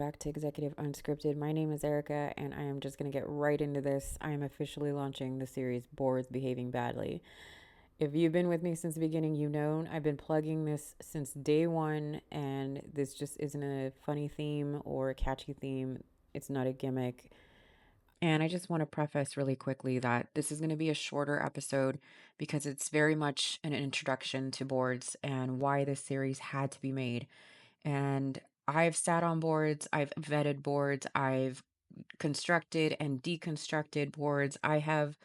back to Executive Unscripted. My name is Erica, and I am just going to get right into this. I am officially launching the series Boards Behaving Badly. If you've been with me since the beginning, you know I've been plugging this since day one, and this just isn't a funny theme or a catchy theme. It's not a gimmick. And I just want to preface really quickly that this is going to be a shorter episode because it's very much an introduction to boards and why this series had to be made. And I've sat on boards, I've vetted boards, I've constructed and deconstructed boards. I have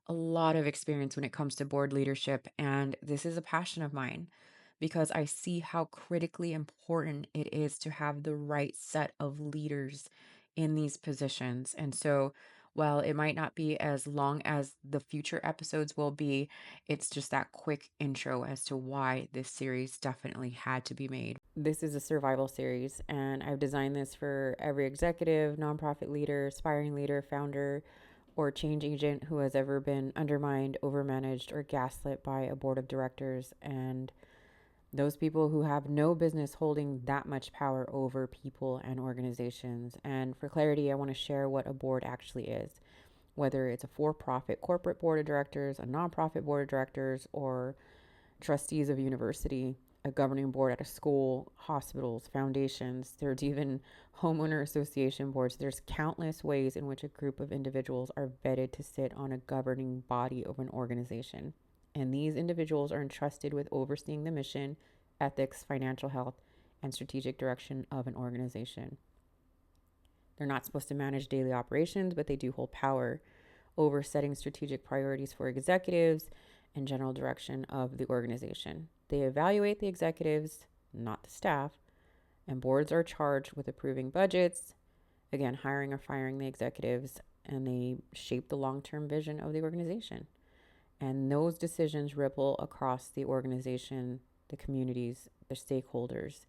a lot of experience when it comes to board leadership, and this is a passion of mine because I see how critically important it is to have the right set of leaders in these positions. And so, while it might not be as long as the future episodes will be, it's just that quick intro as to why this series definitely had to be made. This is a survival series, and I've designed this for every executive, nonprofit leader, aspiring leader, founder, or change agent who has ever been undermined, overmanaged, or gaslit by a board of directors, and those people who have no business holding that much power over people and organizations. And for clarity, I want to share what a board actually is, whether it's a for-profit corporate board of directors, a nonprofit board of directors, or trustees of a university, a governing board at a school, hospitals, foundations. There's even homeowner association boards. There's countless ways in which a group of individuals are vetted to sit on a governing body of an organization. And these individuals are entrusted with overseeing the mission, ethics, financial health, and strategic direction of an organization. They're not supposed to manage daily operations, but they do hold power over setting strategic priorities for executives and general direction of the organization. They evaluate the executives, not the staff, and boards are charged with approving budgets, again, hiring or firing the executives, and they shape the long-term vision of the organization. And those decisions ripple across the organization, the communities, the stakeholders.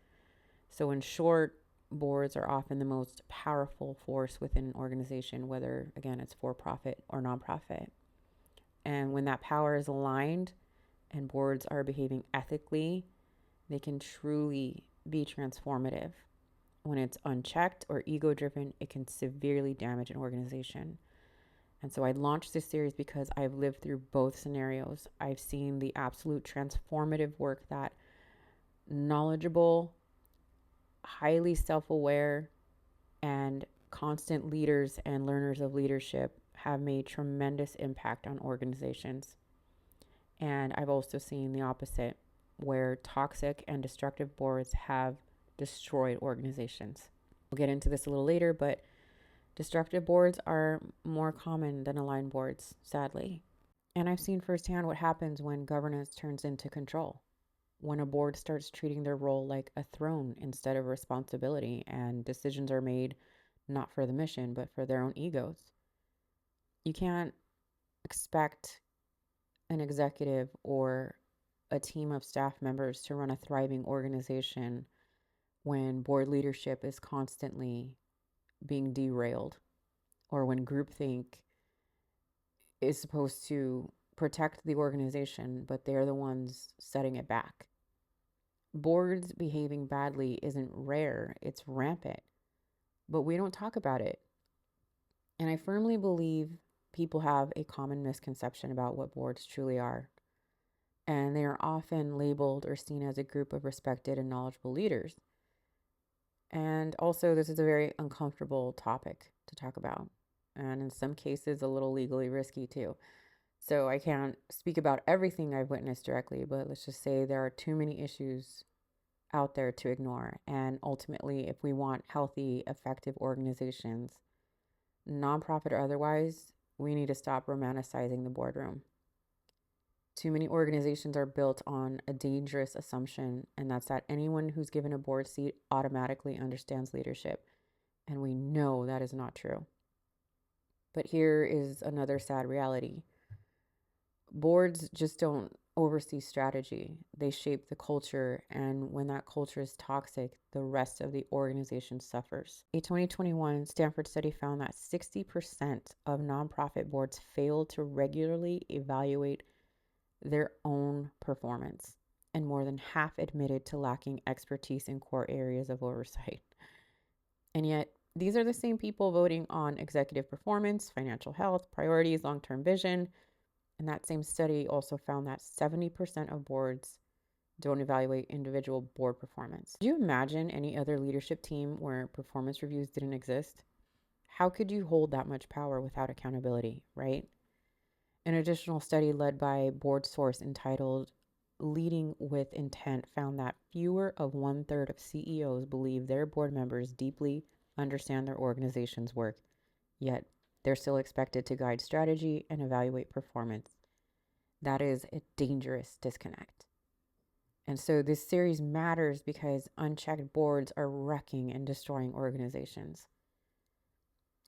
So, in short, boards are often the most powerful force within an organization, whether, again, it's for profit or nonprofit. And when that power is aligned and boards are behaving ethically, they can truly be transformative. When it's unchecked or ego driven, it can severely damage an organization. And so I launched this series because I've lived through both scenarios. I've seen the absolute transformative work that knowledgeable, highly self-aware, and constant leaders and learners of leadership have made tremendous impact on organizations. And I've also seen the opposite, where toxic and destructive boards have destroyed organizations. We'll get into this a little later, but destructive boards are more common than aligned boards, sadly. And I've seen firsthand what happens when governance turns into control. When a board starts treating their role like a throne instead of responsibility, and decisions are made not for the mission, but for their own egos. You can't expect an executive or a team of staff members to run a thriving organization when board leadership is constantly being derailed, or when groupthink is supposed to protect the organization, but they're the ones setting it back. Boards behaving badly isn't rare, it's rampant, but we don't talk about it. And I firmly believe people have a common misconception about what boards truly are. And they are often labeled or seen as a group of respected and knowledgeable leaders. And also, this is a very uncomfortable topic to talk about, and in some cases, a little legally risky too. So I can't speak about everything I've witnessed directly, but let's just say there are too many issues out there to ignore. And ultimately, if we want healthy, effective organizations, nonprofit or otherwise, we need to stop romanticizing the boardroom. Too many organizations are built on a dangerous assumption, and that's that anyone who's given a board seat automatically understands leadership. And we know that is not true. But here is another sad reality. Boards just don't oversee strategy. They shape the culture, and when that culture is toxic, the rest of the organization suffers. A 2021 Stanford study found that 60% of nonprofit boards fail to regularly evaluate their own performance, and more than half admitted to lacking expertise in core areas of oversight. And yet, these are the same people voting on executive performance, financial health, priorities, long-term vision. And that same study also found that 70% of boards don't evaluate individual board performance. Could you imagine any other leadership team where performance reviews didn't exist? How could you hold that much power without accountability, right? An additional study led by Board Source entitled Leading with Intent found that fewer of 1/3 of CEOs believe their board members deeply understand their organization's work, yet they're still expected to guide strategy and evaluate performance. That is a dangerous disconnect. And so this series matters because unchecked boards are wrecking and destroying organizations.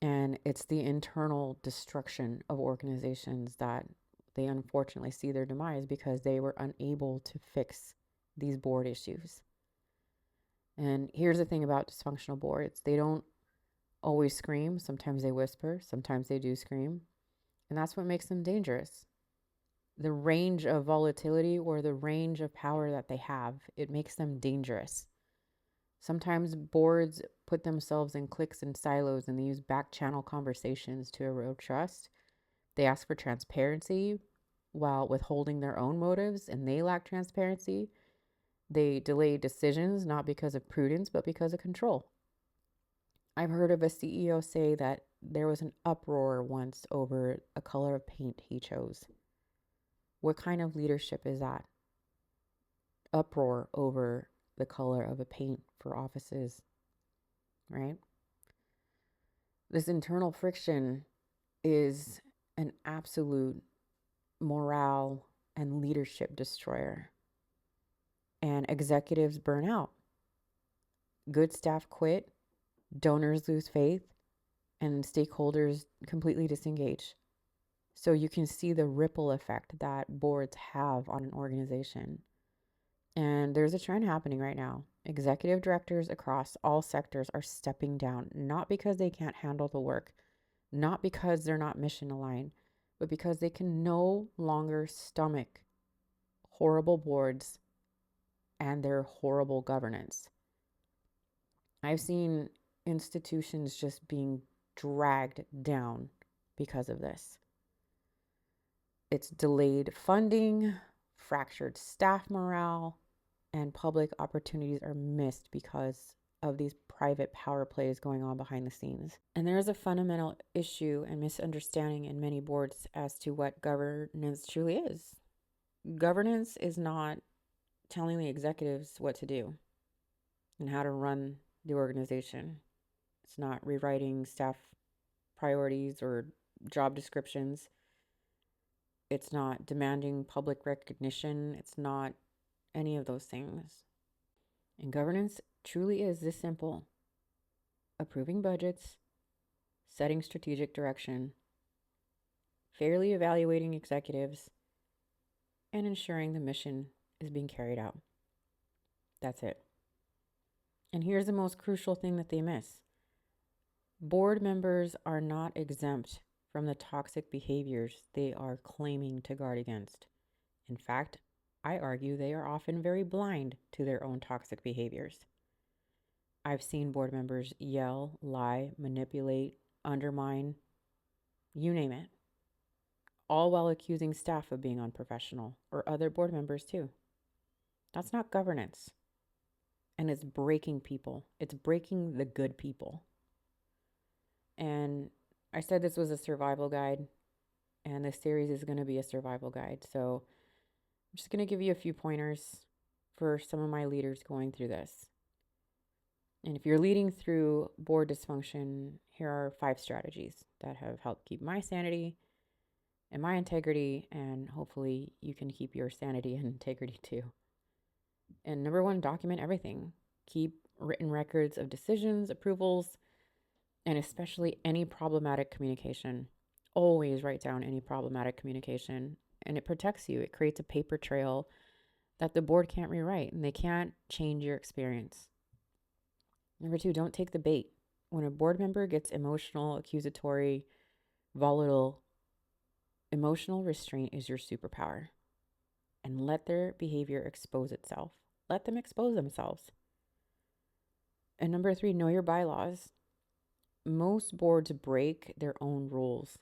And it's the internal destruction of organizations that they unfortunately see their demise because they were unable to fix these board issues. And here's the thing about dysfunctional boards. They don't always scream. Sometimes they whisper. Sometimes they do scream. And that's what makes them dangerous. The range of volatility or the range of power that they have, it makes them dangerous. Sometimes boards put themselves in cliques and silos and they use back channel conversations to erode trust. They ask for transparency while withholding their own motives, and they lack transparency. They delay decisions not because of prudence, but because of control. I've heard of a CEO say that there was an uproar once over a color of paint he chose. What kind of leadership is that? Uproar over the color of a paint for offices, right? This internal friction is an absolute morale and leadership destroyer. And executives burn out. Good staff quit, donors lose faith, and stakeholders completely disengage. So you can see the ripple effect that boards have on an organization. And there's a trend happening right now. Executive directors across all sectors are stepping down, not because they can't handle the work, not because they're not mission aligned, but because they can no longer stomach horrible boards and their horrible governance. I've seen institutions just being dragged down because of this. It's delayed funding, fractured staff morale, and public opportunities are missed because of these private power plays going on behind the scenes. And there is a fundamental issue and misunderstanding in many boards as to what governance truly is. Governance is not telling the executives what to do and how to run the organization. It's not rewriting staff priorities or job descriptions. It's not demanding public recognition. It's not any of those things. And governance truly is this simple: approving budgets, setting strategic direction, fairly evaluating executives, and ensuring the mission is being carried out. That's it. And here's the most crucial thing that they miss. Board members are not exempt from the toxic behaviors they are claiming to guard against. In fact, I argue they are often very blind to their own toxic behaviors. I've seen board members yell, lie, manipulate, undermine, you name it, all while accusing staff of being unprofessional, or other board members too. That's not governance. And it's breaking people. It's breaking the good people. And I said this was a survival guide, and this series is going to be a survival guide. So I'm just going to give you a few pointers for some of my leaders going through this. And if you're leading through board dysfunction, here are 5 strategies that have helped keep my sanity and my integrity, and hopefully you can keep your sanity and integrity too. And number 1, document everything. Keep written records of decisions, approvals, and especially any problematic communication. Always write down any problematic communication, and it protects you. It creates a paper trail that the board can't rewrite, and they can't change your experience. Number 2, don't take the bait. When a board member gets emotional, accusatory, volatile, emotional restraint is your superpower. And let their behavior expose itself. Let them expose themselves. And number 3, know your bylaws. Most boards break their own rules.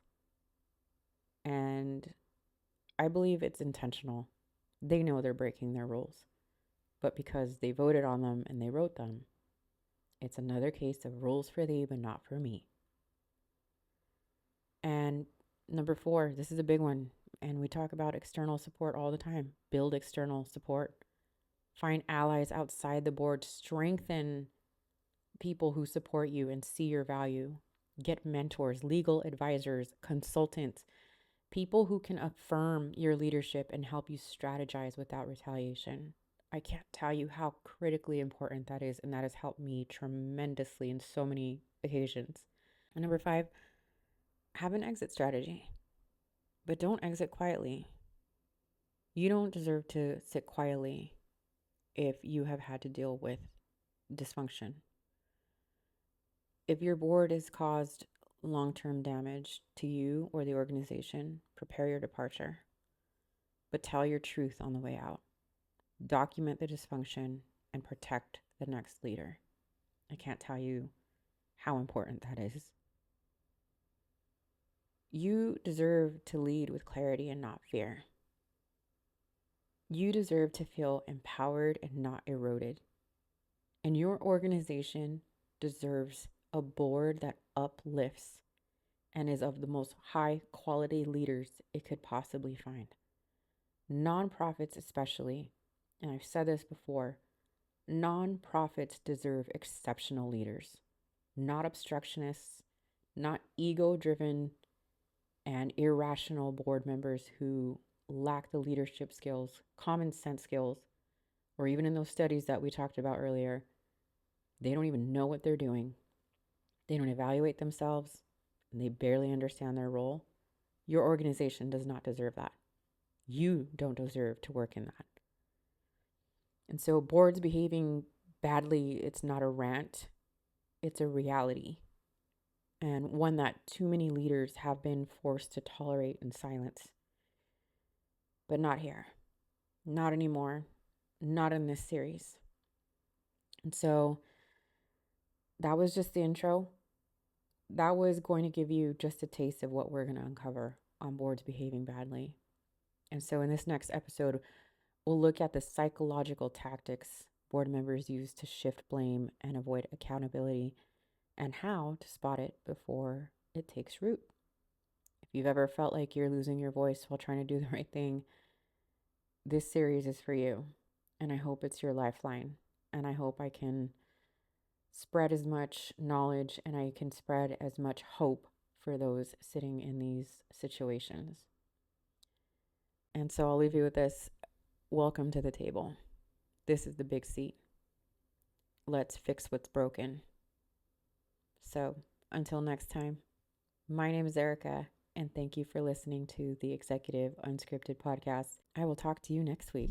And I believe it's intentional. They know they're breaking their rules. But because they voted on them and they wrote them, it's another case of rules for thee, but not for me. And number 4, this is a big one. And we talk about external support all the time. Build external support. Find allies outside the board. Strengthen people who support you and see your value. Get mentors, legal advisors, consultants, people who can affirm your leadership and help you strategize without retaliation. I can't tell you how critically important that is, and that has helped me tremendously in so many occasions. And number 5, have an exit strategy, but don't exit quietly. You don't deserve to sit quietly if you have had to deal with dysfunction. If your board has caused long-term damage to you or the organization, prepare your departure, but tell your truth on the way out. Document the dysfunction and protect the next leader. I can't tell you how important that is. You deserve to lead with clarity and not fear. You deserve to feel empowered and not eroded. And your organization deserves a board that uplifts and is of the most high quality leaders it could possibly find. Nonprofits especially, and I've said this before, nonprofits deserve exceptional leaders, not obstructionists, not ego-driven and irrational board members who lack the leadership skills, common sense skills, or even in those studies that we talked about earlier, they don't even know what they're doing. They don't evaluate themselves, and they barely understand their role. Your organization does not deserve that. You don't deserve to work in that. And so boards behaving badly, it's not a rant, it's a reality. And one that too many leaders have been forced to tolerate in silence. But not here. Not anymore. Not in this series. And so that was just the intro. That was going to give you just a taste of what we're going to uncover on boards behaving badly. And so in this next episode, we'll look at the psychological tactics board members use to shift blame and avoid accountability, and how to spot it before it takes root. If you've ever felt like you're losing your voice while trying to do the right thing, this series is for you. And I hope it's your lifeline. And I hope I can spread as much knowledge and I can spread as much hope for those sitting in these situations. And so I'll leave you with this. Welcome to the table. This is the big seat. Let's fix what's broken. So until next time, my name is Erica, and thank you for listening to the Executive Unscripted Podcast. I will talk to you next week.